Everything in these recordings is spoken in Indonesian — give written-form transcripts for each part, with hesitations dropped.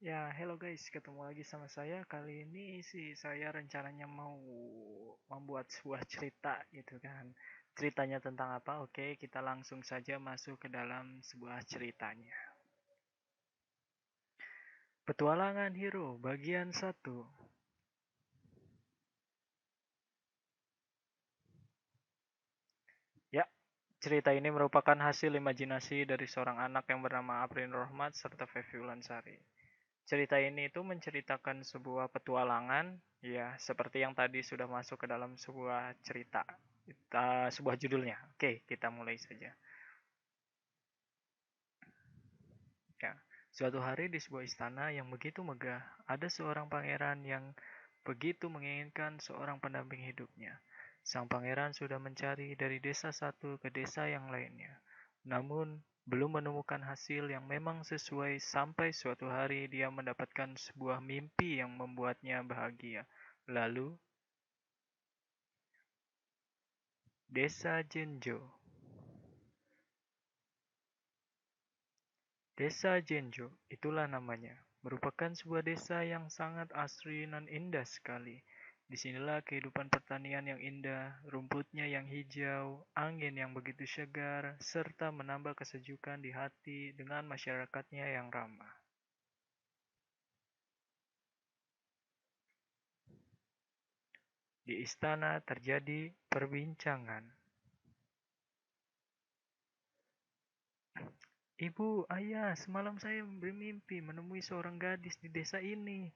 Ya, hello guys, ketemu lagi sama saya. Kali ini sih saya rencananya mau membuat sebuah cerita gitu kan. Ceritanya tentang apa? Oke, kita langsung saja masuk ke dalam sebuah ceritanya. Petualangan Hero bagian satu. Ya, cerita ini merupakan hasil imajinasi dari seorang anak yang bernama Aprin Rohmat serta Fevi Ulansari. Cerita ini itu menceritakan sebuah petualangan, ya seperti yang tadi sudah masuk ke dalam sebuah cerita, sebuah judulnya. Oke, kita mulai saja. Ya, suatu hari di sebuah istana yang begitu megah, ada seorang pangeran yang begitu menginginkan seorang pendamping hidupnya. Sang pangeran sudah mencari dari desa satu ke desa yang lainnya, namun belum menemukan hasil yang memang sesuai sampai suatu hari dia mendapatkan sebuah mimpi yang membuatnya bahagia. Lalu, Desa Jenjo. Desa Jenjo, itulah namanya, merupakan sebuah desa yang sangat asri dan indah sekali. Disinilah kehidupan pertanian yang indah, rumputnya yang hijau, angin yang begitu segar, serta menambah kesejukan di hati dengan masyarakatnya yang ramah. Di istana terjadi perbincangan. Ibu, ayah, semalam saya bermimpi menemui seorang gadis di desa ini.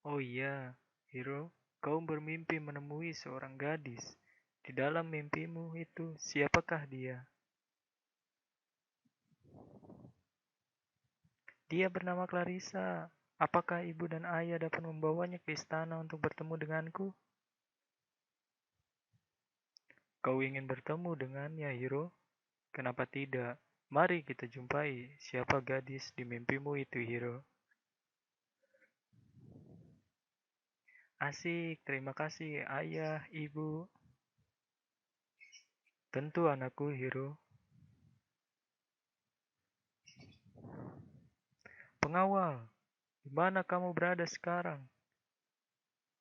Oh iya, Hiro, kau bermimpi menemui seorang gadis. Di dalam mimpimu itu, siapakah dia? Dia bernama Clarissa. Apakah ibu dan ayah dapat membawanya ke istana untuk bertemu denganku? Kau ingin bertemu dengannya, Hiro? Kenapa tidak? Mari kita jumpai siapa gadis di mimpimu itu, Hiro. Asik, terima kasih ayah, ibu. Tentu anakku, Hiro. Pengawal, di mana kamu berada sekarang?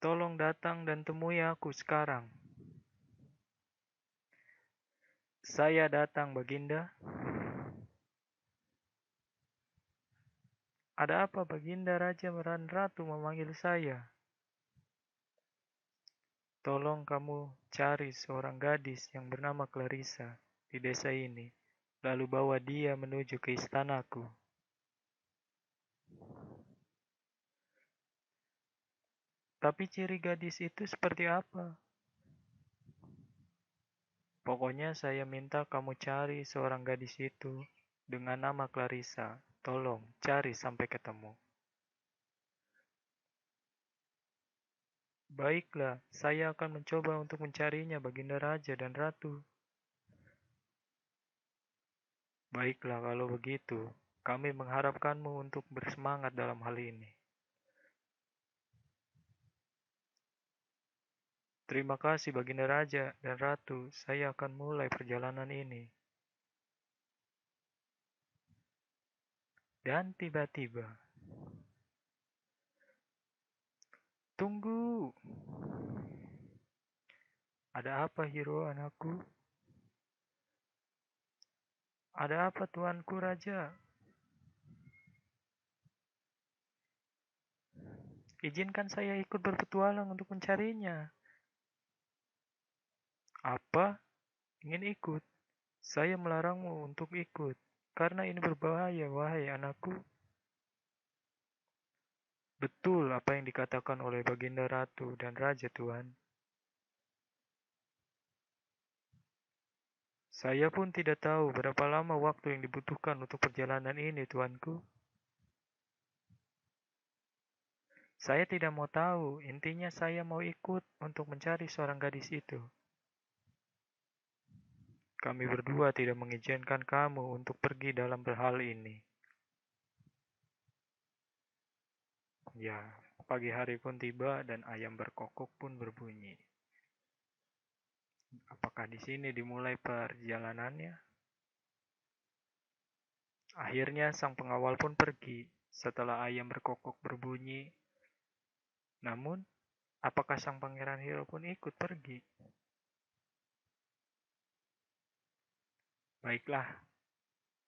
Tolong datang dan temui aku sekarang. Saya datang, Baginda. Ada apa, Baginda Raja dan Ratu memanggil saya? Tolong kamu cari seorang gadis yang bernama Clarissa di desa ini, lalu bawa dia menuju ke istanaku. Tapi ciri gadis itu seperti apa? Pokoknya saya minta kamu cari seorang gadis itu dengan nama Clarissa. Tolong cari sampai ketemu. Baiklah, saya akan mencoba untuk mencarinya, Baginda Raja dan Ratu. Baiklah kalau begitu, kami mengharapkanmu untuk bersemangat dalam hal ini. Terima kasih Baginda Raja dan Ratu, saya akan mulai perjalanan ini. Dan tiba-tiba, tunggu! Ada apa, Hiro anakku? Ada apa, tuanku Raja? Izinkan saya ikut berpetualang untuk mencarinya. Apa? Ingin ikut? Saya melarangmu untuk ikut, karena ini berbahaya, wahai anakku. Betul apa yang dikatakan oleh Baginda Ratu dan Raja, Tuan. Saya pun tidak tahu berapa lama waktu yang dibutuhkan untuk perjalanan ini, tuanku. Saya tidak mau tahu, intinya saya mau ikut untuk mencari seorang gadis itu. Kami berdua tidak mengizinkan kamu untuk pergi dalam hal ini. Ya, pagi hari pun tiba dan ayam berkokok pun berbunyi. Apakah di sini dimulai perjalanannya? Akhirnya sang pengawal pun pergi setelah ayam berkokok berbunyi. Namun, apakah sang pangeran Hiro pun ikut pergi? Baiklah,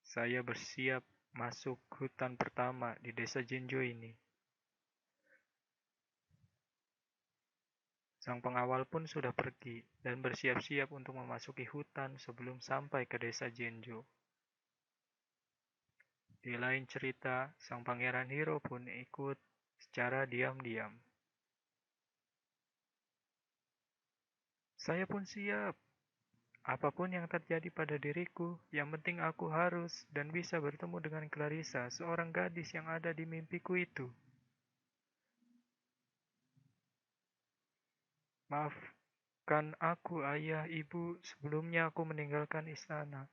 saya bersiap masuk hutan pertama di desa Jinjo ini. Sang pengawal pun sudah pergi dan bersiap-siap untuk memasuki hutan sebelum sampai ke desa Jinjo. Di lain cerita, sang pangeran Hiro pun ikut secara diam-diam. Saya pun siap. Apapun yang terjadi pada diriku, yang penting aku harus dan bisa bertemu dengan Clarissa, seorang gadis yang ada di mimpiku itu. Maafkan aku, ayah, ibu, sebelumnya aku meninggalkan istana.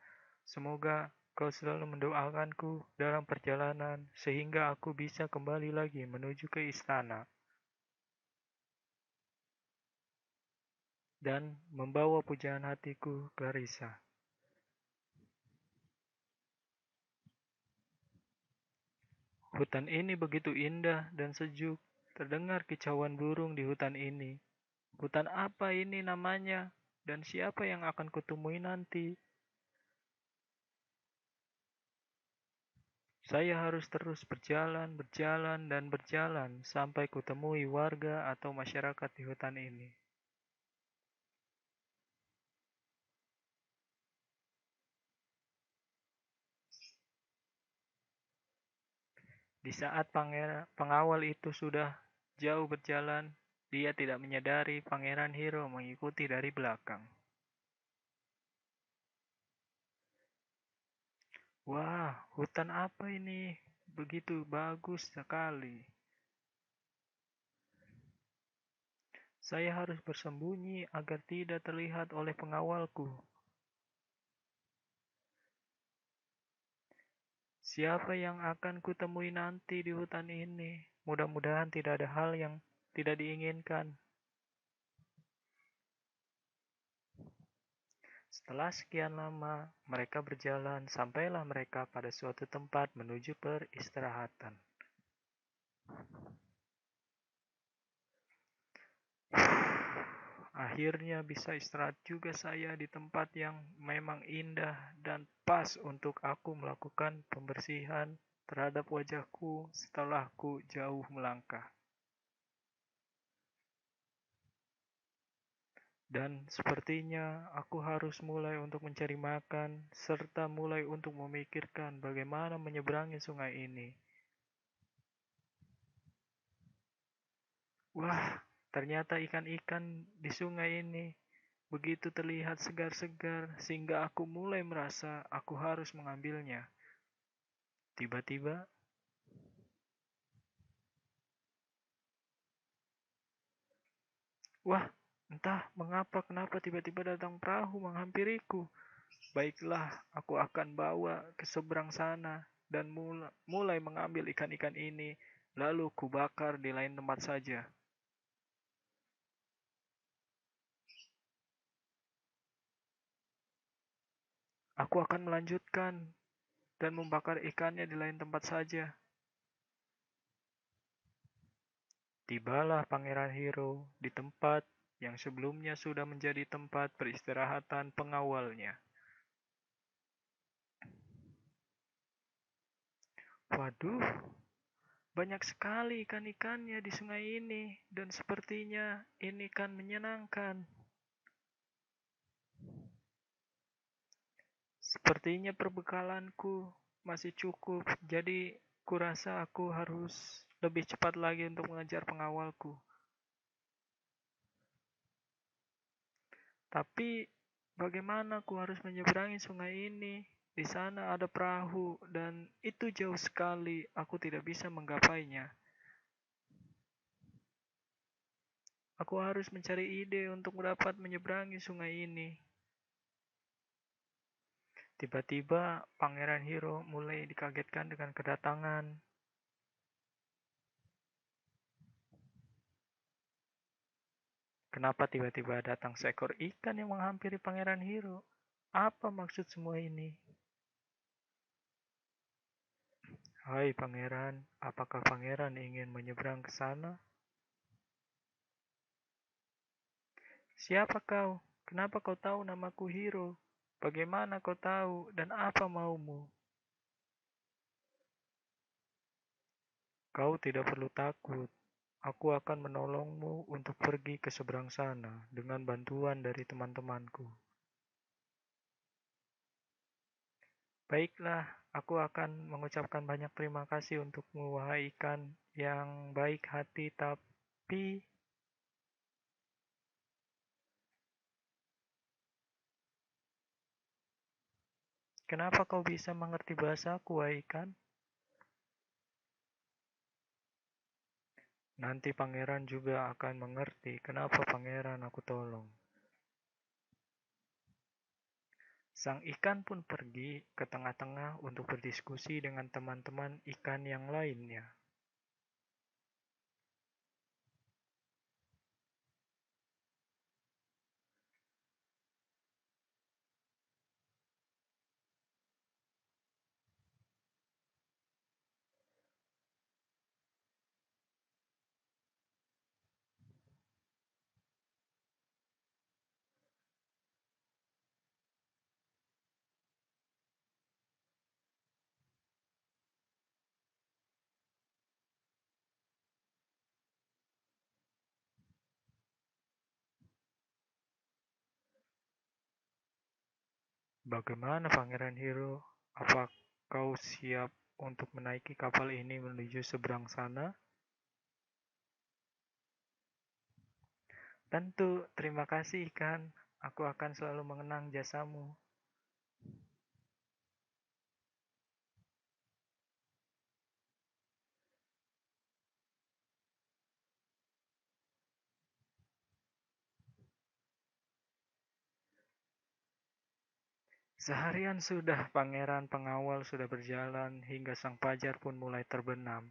Semoga kau selalu mendoakanku dalam perjalanan, sehingga aku bisa kembali lagi menuju ke istana. Dan membawa pujaan hatiku, Clarissa. Hutan ini begitu indah dan sejuk. Terdengar kicauan burung di hutan ini. Hutan apa ini namanya? Dan siapa yang akan kutemui nanti? Saya harus terus berjalan, berjalan, dan berjalan sampai kutemui warga atau masyarakat di hutan ini. Di saat pengawal itu sudah jauh berjalan, dia tidak menyadari Pangeran Hiro mengikuti dari belakang. Wah, hutan apa ini? Begitu bagus sekali. Saya harus bersembunyi agar tidak terlihat oleh pengawalku. Siapa yang akan kutemui nanti di hutan ini? Mudah-mudahan tidak ada hal yang tidak diinginkan. Setelah sekian lama, mereka berjalan sampailah mereka pada suatu tempat menuju peristirahatan. Akhirnya bisa istirahat juga saya di tempat yang memang indah dan pas untuk aku melakukan pembersihan terhadap wajahku setelah ku jauh melangkah. Dan sepertinya aku harus mulai untuk mencari makan, serta mulai untuk memikirkan bagaimana menyeberangi sungai ini. Wah, ternyata ikan-ikan di sungai ini begitu terlihat segar-segar sehingga aku mulai merasa aku harus mengambilnya. Tiba-tiba, wah, entah mengapa kenapa tiba-tiba datang perahu menghampiriku. Baiklah, aku akan bawa ke seberang sana dan mulai mengambil ikan-ikan ini, lalu kubakar di lain tempat saja. Aku akan melanjutkan dan membakar ikannya di lain tempat saja. Tibalah Pangeran Hiro di tempat yang sebelumnya sudah menjadi tempat peristirahatan pengawalnya. Waduh, banyak sekali ikan-ikannya di sungai ini, dan sepertinya ini kan menyenangkan. Sepertinya perbekalanku masih cukup, jadi kurasa aku harus lebih cepat lagi untuk mengejar pengawalku. Tapi bagaimana aku harus menyeberangi sungai ini? Di sana ada perahu dan itu jauh sekali. Aku tidak bisa menggapainya. Aku harus mencari ide untuk dapat menyeberangi sungai ini. Tiba-tiba Pangeran Hiro mulai dikagetkan dengan kedatangan. Kenapa tiba-tiba datang seekor ikan yang menghampiri Pangeran Hiro? Apa maksud semua ini? Hai pangeran, apakah pangeran ingin menyeberang ke sana? Siapa kau? Kenapa kau tahu namaku Hiro? Bagaimana kau tahu dan apa maumu? Kau tidak perlu takut. Aku akan menolongmu untuk pergi ke seberang sana dengan bantuan dari teman-temanku. Baiklah, aku akan mengucapkan banyak terima kasih untukmu, wahai ikan yang baik hati, tapi kenapa kau bisa mengerti bahasaku, wahai ikan? Nanti pangeran juga akan mengerti kenapa pangeran aku tolong. Sang ikan pun pergi ke tengah-tengah untuk berdiskusi dengan teman-teman ikan yang lainnya. Bagaimana Pangeran Hero? Apa kau siap untuk menaiki kapal ini menuju seberang sana? Tentu, terima kasih ikan. Aku akan selalu mengenang jasamu. Seharian sudah pangeran pengawal sudah berjalan hingga sang fajar pun mulai terbenam.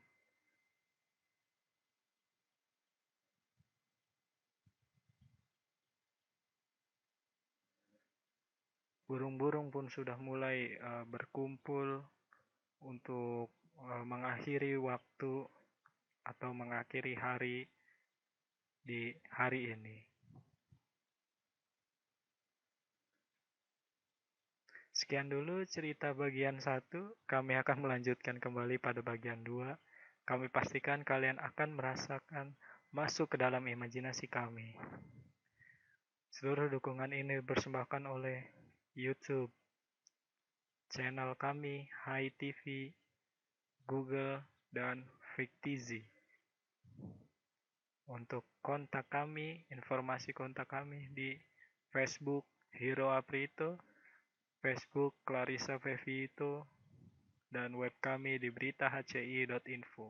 Burung-burung pun sudah mulai berkumpul untuk mengakhiri waktu atau mengakhiri hari di hari ini. Sekian dulu cerita bagian 1. Kami akan melanjutkan kembali pada bagian 2. Kami pastikan kalian akan merasakan masuk ke dalam imajinasi kami. Seluruh dukungan ini dipersembahkan oleh YouTube, channel kami, Hai TV, Google, dan Fiktizi. Untuk kontak kami, informasi kontak kami di Facebook Hiro Aprito, Facebook Clarissa Pevito, dan web kami di beritahci.info.